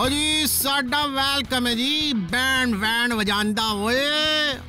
जी साडा वेलकम है जी, band wand बजांदा हुए।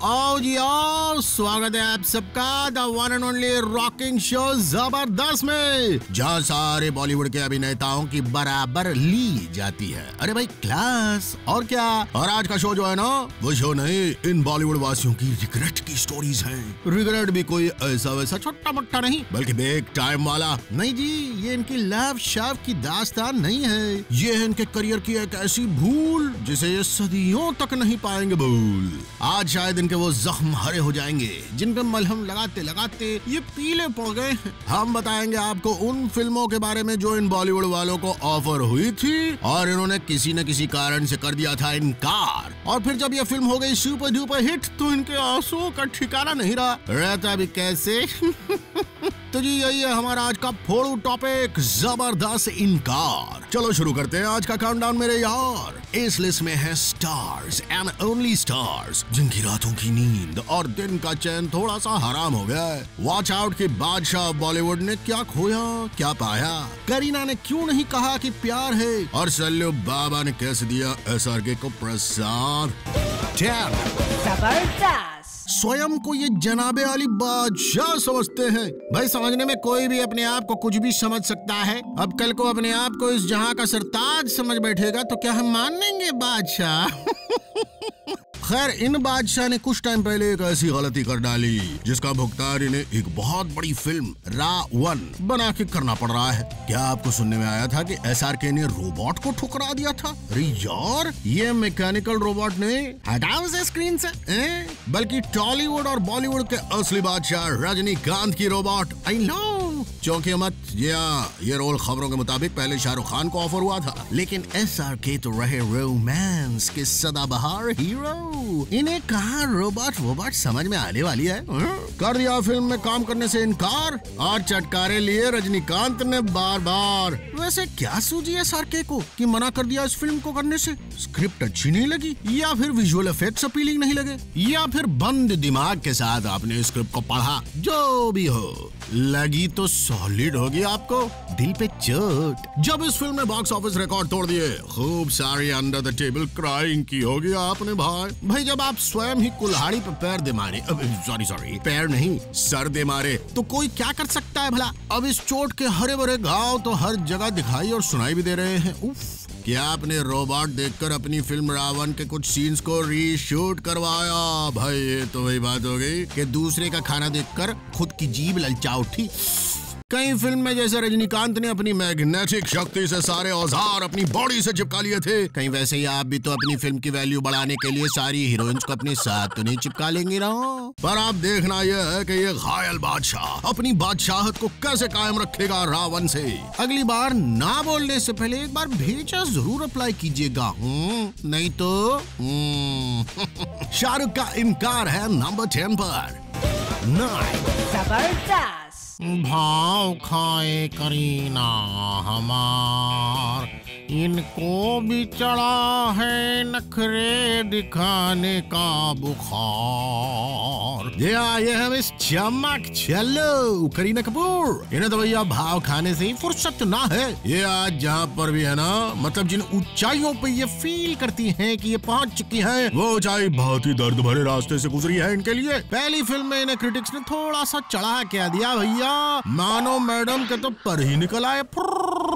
आओ जी आओ, स्वागत है आप सबका the one and only rocking show जबरदस्त में, जहाँ सारे बॉलीवुड के अभिनेताओं की बराबर ली जाती है। अरे भाई क्लास, और क्या। और आज का शो जो है ना, वो शो नहीं, इन बॉलीवुड वासियों की रिग्रेट की स्टोरीज है। रिग्रेट भी कोई ऐसा वैसा छोटा मोटा नहीं, बल्कि बिग टाइम वाला। नहीं जी, ये इनकी लव शव की दास्तान नहीं है, ये है इनके करियर की एक ऐसी भूल जिसे ये सदियों तक नहीं पाएंगे भूल। आज शायद इनके वो जख्म हरे हो जाएंगे जिन पे मलहम लगाते लगाते ये पीले पड़ गए हैं। हम बताएंगे आपको उन फिल्मों के बारे में जो इन बॉलीवुड वालों को ऑफर हुई थी और इन्होंने किसी न किसी कारण से कर दिया था इनकार। और फिर जब ये फिल्म हो गई सुपर डुपर हिट तो इनके आंसुओं का ठिकाना नहीं रहा। रहता भी कैसे। तो जी यही है हमारा आज का फोड़ू टॉपिक, जबरदस्त इनकार। चलो शुरू करते हैं आज का काउंटडाउन मेरे यार। इस लिस्ट में है स्टार्स एंड ओनली स्टार्स जिनकी रातों की नींद और दिन का चैन थोड़ा सा हराम हो गया है। वॉच आउट के बादशाह बॉलीवुड ने क्या खोया क्या पाया, करीना ने क्यों नहीं कहा कि प्यार है, और सल्लू बाबा ने कैसे दिया SRK को प्रसाद। जबरदस्त। स्वयं को ये जनाबे वाली बादशाह समझते हैं। भाई समझने में कोई भी अपने आप को कुछ भी समझ सकता है। अब कल को अपने आप को इस जहां का सरताज समझ बैठेगा तो क्या हम मान लेंगे बादशाह। खैर, इन बादशाह ने कुछ टाइम पहले एक ऐसी गलती कर डाली जिसका भुगतान इन्हें एक बहुत बड़ी फिल्म रावण बना के करना पड़ रहा है। क्या आपको सुनने में आया था कि SRK ने रोबोट को ठुकरा दिया था? अरे यार, ये मैकेनिकल रोबोट ने हटाओ उसे स्क्रीन से, बल्कि टॉलीवुड और बॉलीवुड के असली बादशाह रजनीकांत की रोबोट। आई नो, चौंकिए मत, ये रोल खबरों के मुताबिक पहले शाहरुख खान को ऑफर हुआ था, लेकिन SRK तो रहे रोमांस के सदाबहार हीरो। इन्हें कहाँ रोबोट समझ में आने वाली है। कर दिया फिल्म में काम करने से इनकार और चटकारे लिए रजनीकांत ने बार बार। वैसे क्या सूझी SRK को कि मना कर दिया इस फिल्म को करने से? स्क्रिप्ट अच्छी नहीं लगी, या फिर विजुअल इफेक्ट्स अपीलिंग नहीं लगे, या फिर बंद दिमाग के साथ आपने स्क्रिप्ट को पढ़ा? जो भी हो, लगी तो सॉलिड होगी आपको, दिल पे चोट। जब इस फिल्म ने बॉक्स ऑफिस रिकॉर्ड तोड़ दिए, खूब सारी अंडर द टेबल क्राइंग की होगी आपने भाई जब आप स्वयं ही कुल्हाड़ी पे पैर दे मारे, सॉरी पैर नहीं सर दे मारे, तो कोई क्या कर सकता है भला। अब इस चोट के हरे भरे घाव तो हर जगह दिखाई और सुनाई भी दे रहे हैं। उफ, क्या आपने रोबोट देखकर अपनी फिल्म रावण के कुछ सीन्स को रीशूट करवाया? भाई ये तो वही बात हो गई कि दूसरे का खाना देखकर खुद की जीभ ललचा उठी। कई फिल्म में जैसे रजनीकांत ने अपनी मैग्नेटिक शक्ति से सारे औजार अपनी बॉडी से चिपका लिए थे, कहीं वैसे ही आप भी तो अपनी फिल्म की वैल्यू बढ़ाने के लिए सारी हीरोइंस को अपने साथ तो नहीं चिपका लेंगे ना। पर आप देखना यह है कि ये घायल बादशाह अपनी बादशाहत को कैसे कायम रखेगा रावण से। अगली बार ना बोलने से पहले एक बार भेजा जरूर अप्लाई कीजिएगा, नहीं तो शाहरुख का इनकार है नंबर 10 पर। जबरदस्त। भाव खाए करीना हमार, इनको भी चढ़ा है नखरे दिखाने का बुखार। ये है मिस चमक चलो करीना कपूर। इन्हें तो भैया भाव खाने से ही फुर्सत ना है। ये आज जहाँ पर भी है ना, मतलब जिन ऊंचाइयों पे ये फील करती हैं कि ये पहुंच चुकी हैं, वो ऊंचाई बहुत ही दर्द भरे रास्ते से गुजरी है इनके लिए। पहली फिल्म में इन्हें क्रिटिक्स ने थोड़ा सा चढ़ा क्या दिया भैया, मानो मैडम के तो पर ही निकल आए,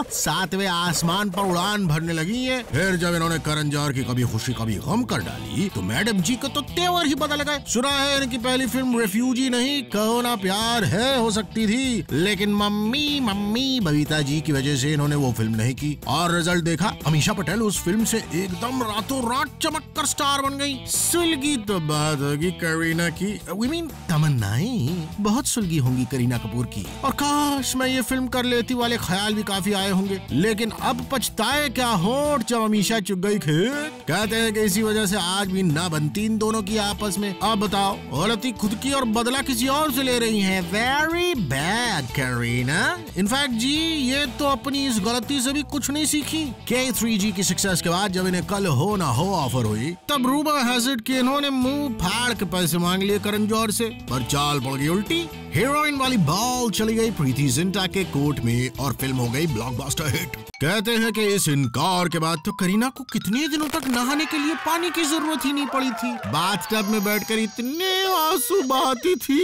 सातवें आसमान पर उड़ान भरने लगी है। फिर जब इन्होंने करण जौहर की कभी खुशी कभी गम कर डाली तो मैडम जी को तो तेवर ही बदल गए। सुना है इनकी पहली फिल्म रेफ्यूजी नहीं कहो ना प्यार है हो सकती थी, लेकिन मम्मी बबीता जी की वजह से इन्होंने वो फिल्म नहीं की, और रिजल्ट देखा, अमीषा पटेल उस फिल्म से एकदम रातों रात चमक कर स्टार बन गई। सुलगी तो बात होगी करीना की, वी मीन तमन्नाएं बहुत सुलगी होंगी करीना कपूर की, और काश मैं ये फिल्म कर लेती वाले ख्याल भी काफी आए होंगे। लेकिन अब पछताए क्या होठ जब अमीषा चुग गई खेत। कहते हैं कि इसी वजह से आज भी ना बनती इन दोनों की आपस में। अब बताओ, गलती खुद की और बदला किसी और से ले रही हैं। Very bad Kareena. इनफैक्ट जी ये तो अपनी इस गलती से भी कुछ नहीं सीखी। K3G की सक्सेस के बाद जब इन्हें कल हो ना हो ऑफर हुई, तब रूबा हैजिड के इन्होंने मुंह फाड़ के पैसे मांग लिए करण जौहर से, पर चाल पड़ गई उल्टी। हीरोइन वाली बॉल चली गई प्रीति जिंटा के कोर्ट में और फिल्म हो गई ब्लॉकबस्टर हिट। कहते हैं कि इस इनकार के बाद तो करीना को कितने दिनों तक नहाने के लिए पानी की जरूरत ही नहीं पड़ी थी। बाथटब में बैठकर इतने आंसू बहाती थी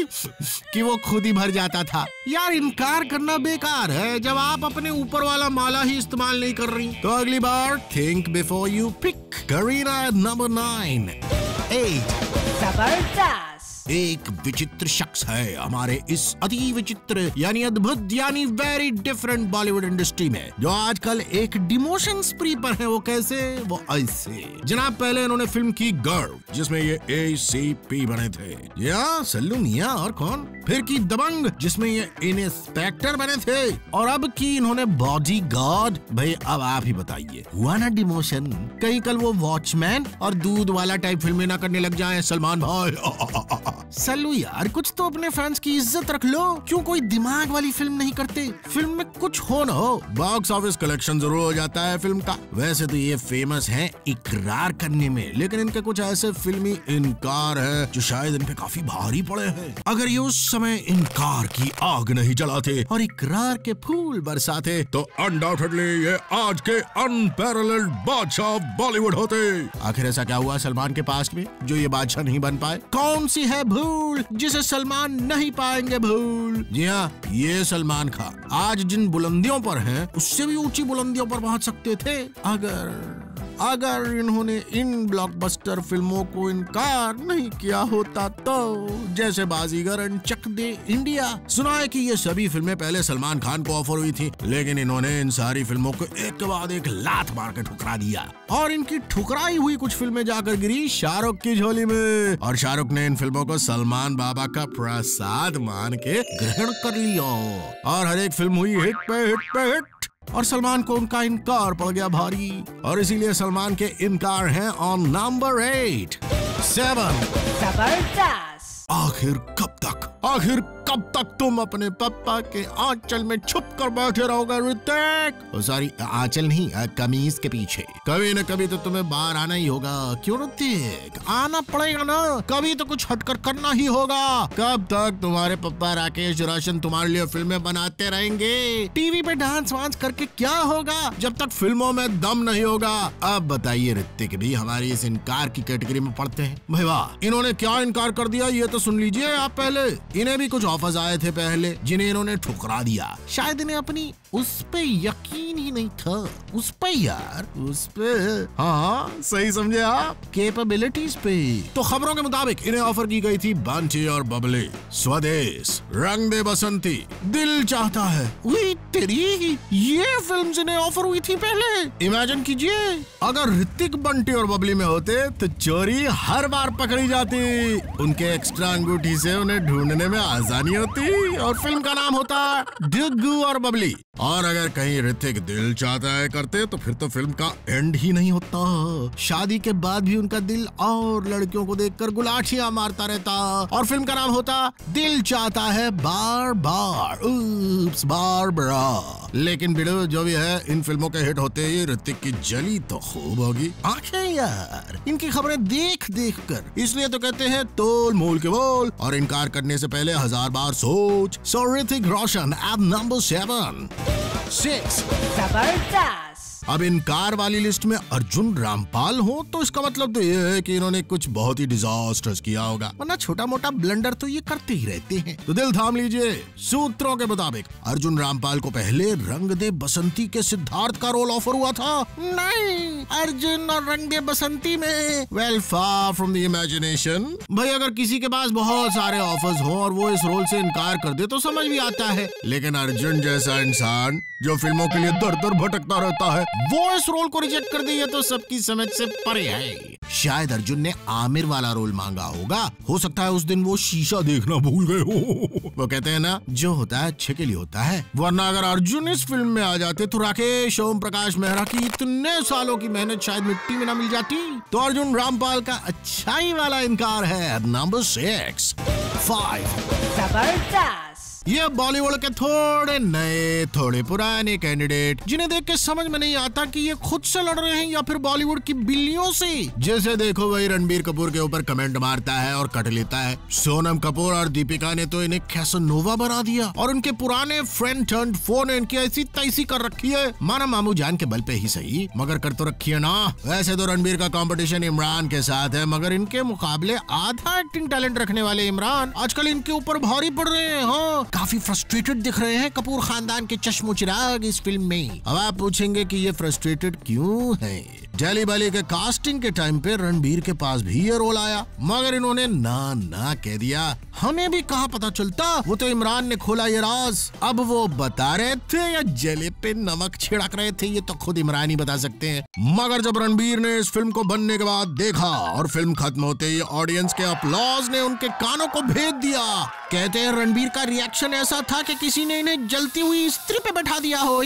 कि वो खुद ही भर जाता था। यार इनकार करना बेकार है जब आप अपने ऊपर वाला माला ही इस्तेमाल नहीं कर रही। तो अगली बार think before you pick. Kareena number 9। 8 जबरदस्त। एक विचित्र शख्स है हमारे इस अति विचित्र यानी अद्भुत यानी वेरी डिफरेंट बॉलीवुड इंडस्ट्री में, जो आजकल एक डिमोशन स्प्री पर है। वो कैसे? वो ऐसे। जनाब पहले इन्होंने फिल्म की गर्व जिसमें ये ACP बने थे, या सल्लू मियां और कौन। फिर की दबंग जिसमें ये इंस्पेक्टर बने थे, और अब की इन्होंने बॉडीगार्ड। भाई अब आप ही बताइए, हुआ ना डिमोशन? कहीं कल वो वॉचमैन और दूध वाला टाइप फिल्में ना करने लग जाएं सलमान भाई। सल्लू यार कुछ तो अपने फैंस की इज्जत रख लो। क्यों कोई दिमाग वाली फिल्म नहीं करते? फिल्म में कुछ हो ना हो, बॉक्स ऑफिस कलेक्शन जरूर हो जाता है फिल्म का। वैसे तो ये फेमस हैं इकरार करने में, लेकिन इनके कुछ ऐसे फिल्मी इनकार है जो शायद इन पे काफी भारी पड़े हैं। अगर ये उस समय इनकार की आग नहीं जलाते और इकरार के फूल बरसाते तो अनडाउटेडली ये आज के अनपैरेलल्ड बादशाह बॉलीवुड होते। आखिर ऐसा क्या हुआ सलमान के पास्ट में जो ये बादशाह नहीं बन पाए? कौन सी है भूल जिसे सलमान नहीं पाएंगे भूल? जी हाँ, ये सलमान खान आज जिन बुलंदियों पर हैं उससे भी ऊंची बुलंदियों पर पहुंच सकते थे अगर इन्होंने इन ब्लॉकबस्टर फिल्मों को इनकार नहीं किया होता तो। जैसे बाजीगर एंड चक दे इंडिया। सुना है कि ये सभी फिल्में पहले सलमान खान को ऑफर हुई थी, लेकिन इन्होंने इन सारी फिल्मों को एक के बाद एक लात मार के ठुकरा दिया, और इनकी ठुकराई हुई कुछ फिल्में जाकर गिरी शाहरुख की झोली में, और शाहरुख ने इन फिल्मों को सलमान बाबा का प्रसाद मान के ग्रहण कर लिया, और हर एक फिल्म हुई हिट पे हिट पे हिट, और सलमान को उनका इनकार पड़ गया भारी, और इसीलिए सलमान के इनकार हैं ऑन नंबर 8। 7 जबरदस्त। आखिर कब तक तुम अपने पापा के आंचल में छुप कर बैठे रहोगे ऋतिक? सॉरी, आंचल नहीं, कमीज के पीछे। कभी न कभी तो तुम्हें बाहर आना ही होगा। क्यों ऋतिक? आना पड़ेगा ना, कभी तो कुछ हटकर करना ही होगा। कब तक तुम्हारे पापा राकेश रोशन तुम्हारे लिए फिल्में बनाते रहेंगे? टीवी पे डांस वांस करके क्या होगा जब तक फिल्मों में दम नहीं होगा? अब बताइए ऋतिक भी हमारी इस इनकार की कैटेगरी में पड़ते हैं? भाई वाह, इन्होंने क्या इनकार कर दिया ये तो सुन लीजिए आप पहले। इन्हें भी कुछ ऑफर्स आए थे पहले जिन्हें इन्होंने ठुकरा दिया। शायद इन्हें अपनी उस पे यकीन ही नहीं था। उस पे यार, उस पे, हाँ सही समझे आप, कैपेबिलिटीज पे। तो खबरों के मुताबिक इन्हें ऑफर की गई थी बंटी और बबली, स्वदेश, रंग दे बसंती, दिल चाहता है। वही तेरी, ये फिल्म्स इन्हें ऑफर हुई थी पहले। इमेजिन कीजिए अगर ऋतिक बंटी और बबली में होते तो चोरी हर बार पकड़ी जाती। उनके एक्स्ट्रा अंगूठी से उन्हें ढूंढने में आसानी होती, और फिल्म का नाम होता डिग्गू और बबली। और अगर कहीं ऋतिक दिल चाहता है करते तो फिर तो फिल्म का एंड ही नहीं होता। शादी के बाद भी उनका दिल और लड़कियों को देखकर गुलाटियां मारता रहता, और फिल्म का नाम होता दिल चाहता है बार बार, उप्स बारबरा। लेकिन बिड़ो जो भी है, इन फिल्मों के हिट होते ही ऋतिक की जली तो खूब होगी आंखें यार इनकी खबरें देख देख कर। इसलिए तो कहते हैं तोल मोल के बोल, और इनकार करने से पहले 1000 बार सोच। सो ऋतिक रोशन एट नंबर 7। 6 जबरदस्त। अब इनकार वाली लिस्ट में अर्जुन रामपाल हो तो इसका मतलब तो ये है कि इन्होंने कुछ बहुत ही डिजास्टर्स किया होगा, वरना छोटा मोटा ब्लंडर तो ये करते ही रहते हैं। तो दिल थाम लीजिए, सूत्रों के मुताबिक अर्जुन रामपाल को पहले रंग दे बसंती के सिद्धार्थ का रोल ऑफर हुआ था। नहीं, अर्जुन और रंग दे बसंती में well far from the imagination. भाई अगर किसी के पास बहुत सारे ऑफर्स हो और वो इस रोल से इनकार कर दे तो समझ भी आता है, लेकिन अर्जुन जैसा इंसान जो फिल्मों के लिए दर दर भटकता रहता है, वो इस रोल को रिजेक्ट कर दिया तो सबकी समझ से परे है। शायद अर्जुन ने आमिर वाला रोल मांगा होगा, हो सकता है उस दिन वो शीशा देखना भूल गए हो। वो कहते हैं ना, जो होता है अच्छे के लिए होता है। वरना अगर अर्जुन इस फिल्म में आ जाते तो राकेश ओम प्रकाश मेहरा की इतने सालों की मेहनत शायद मिट्टी में ना मिल जाती। तो अर्जुन रामपाल का अच्छाई वाला इनकार है नंबर 6। 5 जबरदस्त। ये बॉलीवुड के थोड़े नए थोड़े पुराने कैंडिडेट जिन्हें देख के समझ में नहीं आता कि ये खुद से लड़ रहे हैं या फिर बॉलीवुड की बिल्लियों से। जैसे देखो वही रणबीर कपूर के ऊपर कमेंट मारता है और कट लेता है। सोनम कपूर और दीपिका ने तो इन्हें कैसनोवा बना दिया और उनके पुराने फ्रेंड टर्न्ड फोन इनकी ऐसी तैसी कर रखी है माना मामू जान के बल पे ही सही, मगर कर तो रखी है ना। वैसे तो रणबीर का कंपटीशन इमरान के साथ है, मगर इनके मुकाबले आधा एक्टिंग टैलेंट रखने वाले इमरान आजकल इनके ऊपर भारी पड़ रहे हैं। हाँ, काफी फ्रस्ट्रेटेड दिख रहे हैं कपूर खानदान के चश्मो चिराग इस फिल्म में। अब आप पूछेंगे कि ये फ्रस्ट्रेटेड क्यों है। डेली बैली के कास्टिंग के टाइम पे रणबीर के पास भी ये रोल आया, मगर इन्होंने ना कह दिया। हमें भी कहाँ पता चलता, वो तो इमरान ने खोला ये राज। अब वो बता रहे थे या जले पे नमक छिड़क रहे थे, ये तो खुद इमरान ही बता सकते हैं। मगर जब रणबीर ने इस फिल्म को बनने के बाद देखा और फिल्म खत्म होते ही ऑडियंस के अपलॉज ने उनके कानों को भेद दिया। कहते हैं रणबीर का रिएक्शन ऐसा था कि किसी ने इन्हें जलती हुई स्त्री पे बैठा दिया हो।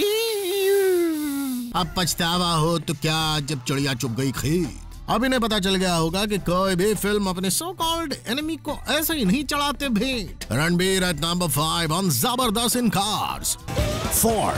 अब पछतावा हो तो क्या, जब चिड़िया चुग गई खेत। अब इन्हें पता चल गया होगा कि कोई भी फिल्म अपने सो कॉल्ड एनिमी को ऐसे ही नहीं चढ़ाते भेंट। रणबीर एट नंबर 5 ऑन जबरदस्त इन कार्स 4।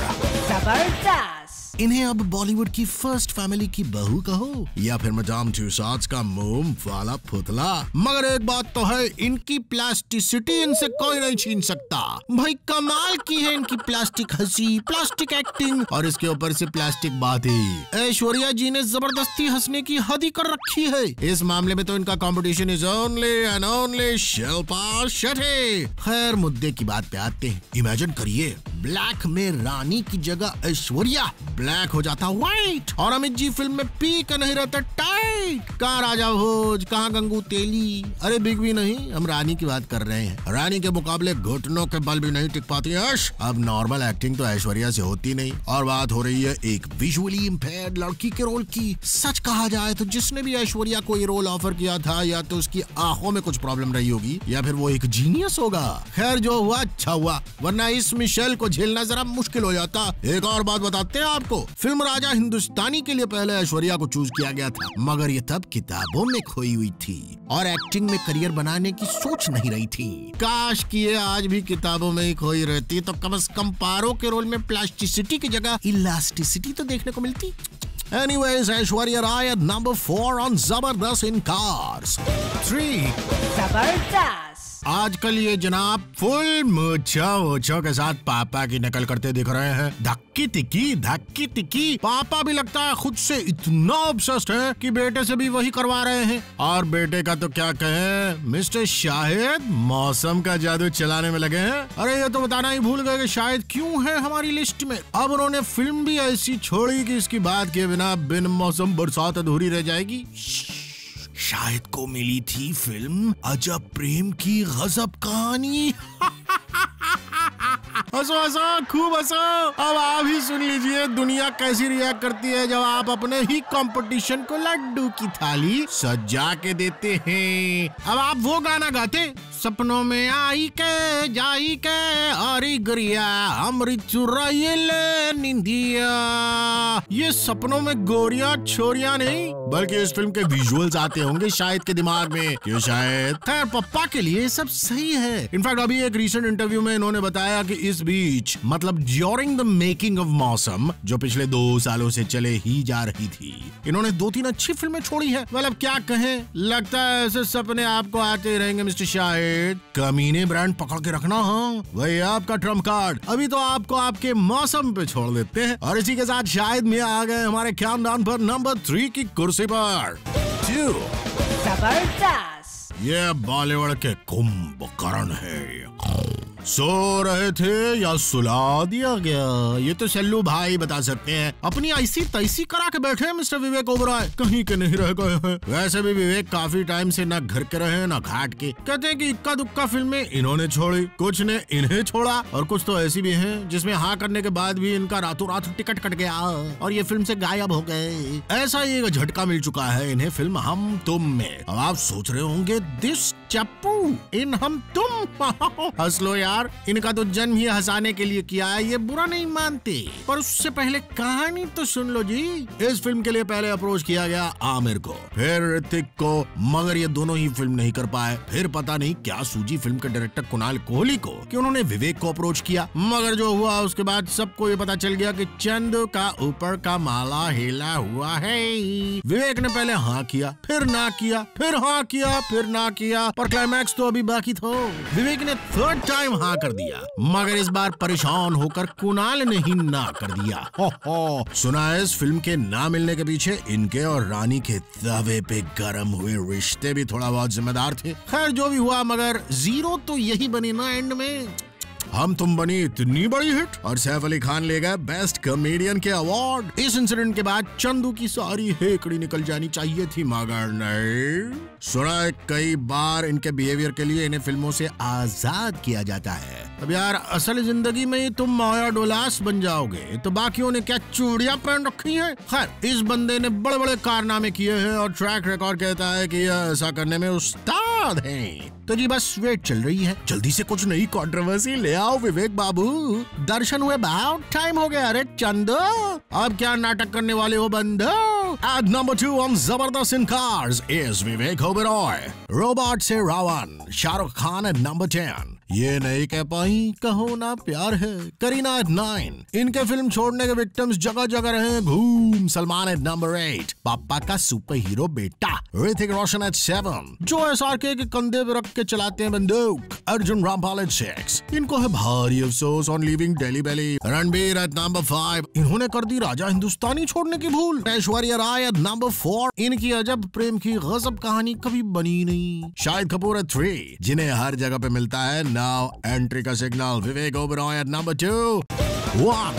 जबरदस्त। इन्हें अब बॉलीवुड की फर्स्ट फैमिली की बहू कहो या फिर मैडम तुसाड्स का मोम वाला पुतला, मगर एक बात तो है, इनकी प्लास्टिसिटी इनसे कोई नहीं छीन सकता। भाई कमाल की है इनकी प्लास्टिक हंसी, प्लास्टिक एक्टिंग और इसके ऊपर से प्लास्टिक बातें। ऐश्वर्या जी ने जबरदस्ती हंसने की हद ही कर रखी है। इस मामले में तो इनका competition is only and only Shilpa Shetty. खैर मुद्दे की बात पे आते हैं। इमेजिन करिए ब्लैक में रानी की जगह ऐश्वर्या, ब्लैक हो जाता व्हाइट और अमित जी फिल्म में पी का नहीं रहता टाइट। कहाँ राजा भोज, कहाँ गंगू तेली, अरे बिग भी नहीं, हम रानी की बात कर रहे हैं। रानी के मुकाबले घुटनों के बल भी नहीं टिक पाती यश। अब नॉर्मल एक्टिंग तो ऐश्वर्या से होती नहीं और बात हो रही है एक विजुअली इम्पेयर्ड लड़की के रोल की। सच कहा जाए तो जिसने भी ऐश्वर्या को ये रोल ऑफर किया था या तो उसकी आंखों में कुछ प्रॉब्लम रही होगी या फिर वो एक जीनियस होगा। खैर जो हुआ अच्छा हुआ, वरना इस मिशेल को झेलना जरा मुश्किल हो जाता। एक और बात बताते हैं आपको, फिल्म राजा हिंदुस्तानी के लिए पहले ऐश्वर्या को चूज किया गया था, मगर ये तब किताबों में खोई हुई थी और एक्टिंग में करियर बनाने की सोच नहीं रही थी। काश कि ये आज भी किताबों में ही खोई रहती तो कम से कम पारो के रोल में प्लास्टिसिटी की जगह इलास्टिसिटी तो देखने को मिलती। Anyways, Aishwarya Rai number 4 on जबरदस्त इन कार्स 3। जबरदस्त। आजकल ये जनाब फुल मूंछों के साथ पापा की नकल करते दिख रहे हैं। धक्की तिक्की। पापा भी लगता है खुद से इतना ऑब्सेस्ड है कि बेटे से भी वही करवा रहे हैं। और बेटे का तो क्या कहें, मिस्टर शाहिद मौसम का जादू चलाने में लगे हैं। अरे ये तो बताना ही भूल गए कि शाहिद क्यों है हमारी लिस्ट में। अब उन्होंने फिल्म भी ऐसी छोड़ी कि इसकी बात किए बिना बिन मौसम बरसात अधूरी रह जाएगी। शाहिद को मिली थी फिल्म अजब प्रेम की गजब कहानी। हंसो खूब हंसो। अब आप ही सुन लीजिए दुनिया कैसी रिएक्ट करती है जब आप अपने ही कंपटीशन को लड्डू की थाली सजा के देते हैं। अब आप वो गाना गाते, सपनों में आई के जाई के हरी गरिया अमृत चुराइए ले निंदिया। ये सपनों में गोरियां छोरियां नहीं बल्कि इस फिल्म के विजुअल्स आते होंगे शायद के दिमाग में। क्यों शायद? खैर पप्पा के लिए सब सही है। इनफैक्ट अभी एक रीसेंट इंटरव्यू में इन्होंने बताया कि इस बीच मतलब ड्यूरिंग द मेकिंग ऑफ मौसम, जो पिछले 2 सालों से चले ही जा रही थी, इन्होंने 2-3 अच्छी फिल्में छोड़ी है। मतलब क्या कहें, लगता है ऐसे सपने आपको आते ही रहेंगे मिस्टर शाहिद। कमीने ब्रांड पकड़ के रखना। हाँ वही आपका ट्रम्प कार्ड। अभी तो आपको आपके मौसम पे छोड़ देते हैं और इसी के साथ शायद में आ गए हमारे खानदान पर नंबर 3 की कुर्सी पर 2। जबरदस्त। ये बॉलीवुड के कुंभकर्ण है। सो रहे थे या सुला दिया गया, ये तो सल्लू भाई बता सकते हैं। अपनी ऐसी तैसी करा के बैठे हैं मिस्टर विवेक ओबराय, कहीं के नहीं रह गए हैं। वैसे भी विवेक काफी टाइम से ना घर के रहे ना घाट के। कहते हैं कि इक्का दुक्का फिल्में इन्होंने छोड़ी, कुछ ने इन्हें छोड़ा और कुछ तो ऐसी भी हैं जिसमें हाँ करने के बाद भी इनका रातों रात टिकट कट गया और ये फिल्म से गायब हो गए। ऐसा ही एक झटका मिल चुका है इन्हें फिल्म हम तुम में। अब आप सोच रहे होंगे दिस चप्पू इन हम तुम। हंस लो यार, इनका तो जन्म ही हंसाने के लिए किया है, ये बुरा नहीं मानते। पर उससे पहले कहानी तो सुन लो जी। इस फिल्म के लिए पहले अप्रोच किया गया आमिर को, फिर ऋतिक को, मगर ये दोनों ही फिल्म नहीं कर पाए। फिर पता नहीं क्या सूझी फिल्म के डायरेक्टर कुणाल कोहली को कि उन्होंने विवेक को अप्रोच किया। मगर जो हुआ उसके बाद सबको ये पता चल गया कि चंदू का ऊपर का माला हिला हुआ है। विवेक ने पहले हाँ किया, फिर ना किया, फिर हाँ किया, फिर ना किया, पर क्लाइमैक्स तो अभी बाकी था। विवेक ने थर्ड टाइम हाँ कर दिया, मगर इस बार परेशान होकर कुणाल ने ही ना कर दिया। हो सुना है इस फिल्म के ना मिलने के पीछे इनके और रानी के तवे पे गर्म हुए रिश्ते भी थोड़ा बहुत जिम्मेदार थे। खैर जो भी हुआ, मगर जीरो तो यही बनी ना एंड में। हम तुम बनी इतनी बड़ी हिट और सैफ अली खान ले गए बेस्ट कॉमेडियन के अवार्ड। इस इंसिडेंट के बाद चंदू की सारी हेकड़ी निकल जानी चाहिए थी, मगर नहीं। सुना है कई बार इनके बिहेवियर के लिए इन्हें फिल्मों से आजाद किया जाता है। अब यार असल जिंदगी में ही तुम माया डोलास बन जाओगे तो बाकियों ने क्या चूड़ियां पहन रखी हैं। खैर इस बंदे ने बड़े बड़े कारनामे किए हैं और ट्रैक रिकॉर्ड कहता है कि यह ऐसा करने में उस्ताद हैं। तो जी बस वेट चल रही है, जल्दी से कुछ नई कंट्रोवर्सी ले आओ विवेक बाबू। दर्शन हुए बहुत टाइम हो गया। अरे चंदो अब क्या नाटक करने वाले हो बंदो। At number 2 on Zabardast in Cars is Vivek Oberoi. Robot से रावण, शाहरुख खान at number 10. ये नहीं कह पाई कहो ना प्यार है, करीना at 9. इनके फिल्म छोड़ने के विक्टिम्स जगह जगह रहे घूम। Salman at number 8. पापा का सुपर हीरो बेटा। ऋतिक रोशन at 7. जो SRK के कंधे पे रख के चलाते हैं बंदूक। अर्जुन रामपाल at 6. इनको है भारी अफसोस on leaving Delhi Belly. Ranbir at number 5. इन्होंने कर दी राजा हिंदुस्तानी छोड़ने की भूल। Aishwarya Rai at number 4. इनकी अजब प्रेम की गजब कहानी कभी बनी नहीं। शाहिद कपूर at 3. जिन्हें हर जगह पे मिलता है नाउ एंट्री का signal. Vivek Oberoi at number 2. 1.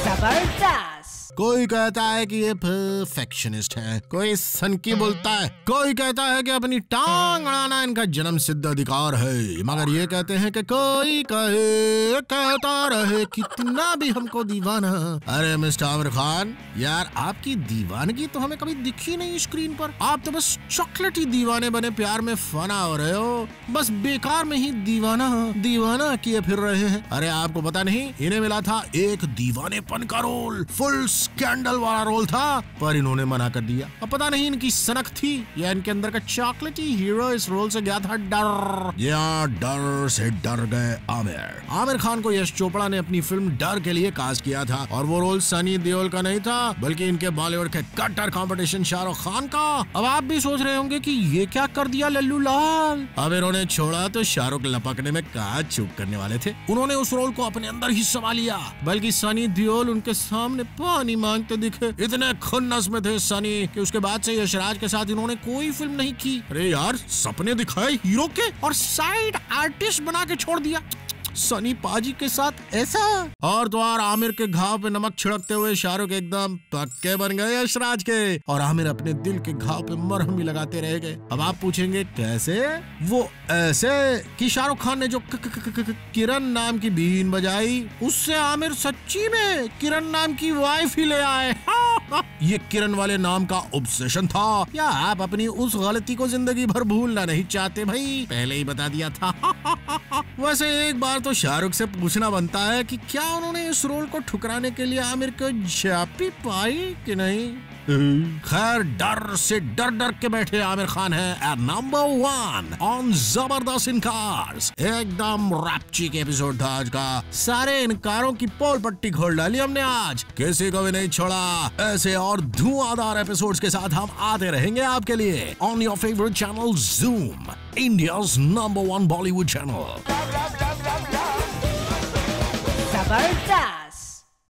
जबरदस्त। कोई कहता है कि ये परफेक्शनिस्ट है, कोई सनकी बोलता है, कोई कहता है कि अपनी टांग अड़ाना इनका जन्म सिद्ध अधिकार है, मगर ये कहते हैं कि कोई कहे कहता रहे कितना भी हमको दीवाना। अरे मिस्टर आमिर खान यार, आपकी दीवानगी तो हमें कभी दिखी नहीं स्क्रीन पर। आप तो बस चॉकलेटी दीवाने बने प्यार में फना हो रहे हो, बस बेकार में ही दीवाना दीवाना किए फिर रहे हैं। अरे आपको पता नहीं, इन्हें मिला था एक दीवानेपन का रोल, फुल स्कैंडल वाला रोल था, पर इन्होंने मना कर दिया। अब पता नहीं इनकी सनक थी या इनके अंदर का चॉकलेटी हीरो इस रोल से गया था डर। या डर से डर गए आमिर खान को यश चोपड़ा ने अपनी फिल्म डर के लिए कास्ट किया था, और वो रोल सनी देओल का नहीं था बल्कि इनके बॉलीवुड के कट्टर कंपटीशन शाहरुख खान का। अब आप भी सोच रहे होंगे कि ये क्या कर दिया लल्लू लाल। अब इन्होंने छोड़ा तो शाहरुख लपकने में कहा चुप करने वाले थे। उन्होंने उस रोल को अपने अंदर ही समा लिया, बल्कि सनी देओल उनके सामने पानी मांगते दिखे। इतने खुन्नस में थे सनी कि उसके बाद से यशराज के साथ इन्होंने कोई फिल्म नहीं की। अरे यार, सपने दिखाए हीरो के और साइड आर्टिस्ट बना के छोड़ दिया सनी पाजी के साथ ऐसा। और तो और आमिर के घाव पे नमक छिड़कते हुए शाहरुख एकदम पक्के बन गए यशराज के, और आमिर अपने दिल के घाव पे मरहम ही लगाते रह गए। अब आप पूछेंगे कैसे? वो ऐसे कि शाहरुख खान ने जो किरण नाम की बीन बजाई, उससे आमिर सच्ची में किरण नाम की वाइफ ही ले आए। ये किरण वाले नाम का ऑब्सेशन था, या आप अपनी उस गलती को जिंदगी भर भूलना नहीं चाहते? भाई पहले ही बता दिया था। वैसे एक बार तो शाहरुख से पूछना बनता है कि क्या उन्होंने इस रोल को ठुकराने के लिए आमिर को झापी पाई कि नहीं। खैर डर से डर डर के बैठे आमिर खान है एट नंबर 1 ऑन जबरदस्त इन कार्स। एकदम रैप्ची के एपिसोड था आज का। सारे इनकारों की पोल पट्टी खोल डाली हमने आज, किसी को भी नहीं छोड़ा। ऐसे और धुआंधार एपिसोड्स के साथ हम आते रहेंगे आपके लिए on your favourite channel Zoom, India's number 1 Bollywood channel. जबरदस्त।